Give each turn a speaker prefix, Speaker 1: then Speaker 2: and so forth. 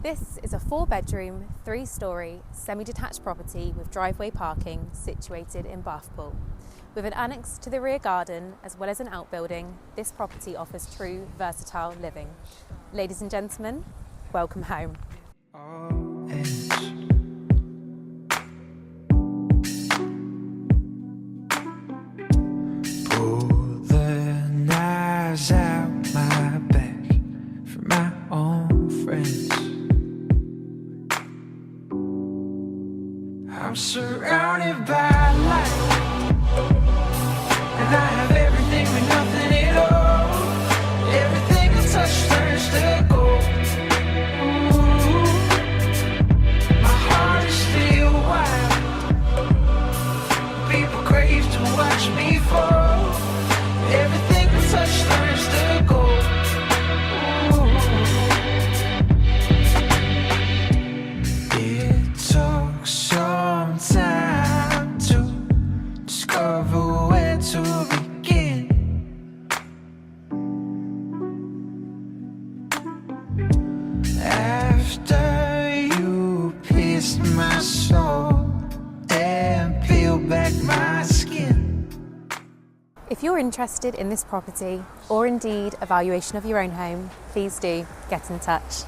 Speaker 1: This is a 4-bedroom, 3-storey, semi-detached property with driveway parking situated in Bathpool. With an annex to the rear garden as well as an outbuilding, this property offers true versatile living. Ladies and gentlemen, welcome home.
Speaker 2: Pull the knives out my back for my own friends. I'm surrounded by light, and I have everything but nothing at all. Everything I touch turns to gold. Ooh, my heart is still wild. People crave to watch me fall. Everything I touch turns to gold. Ooh. It took some time to discover where to begin. After you pierced my soul and peeled back my skin.
Speaker 1: If you're interested in this property, or indeed a valuation of your own home, please do get in touch.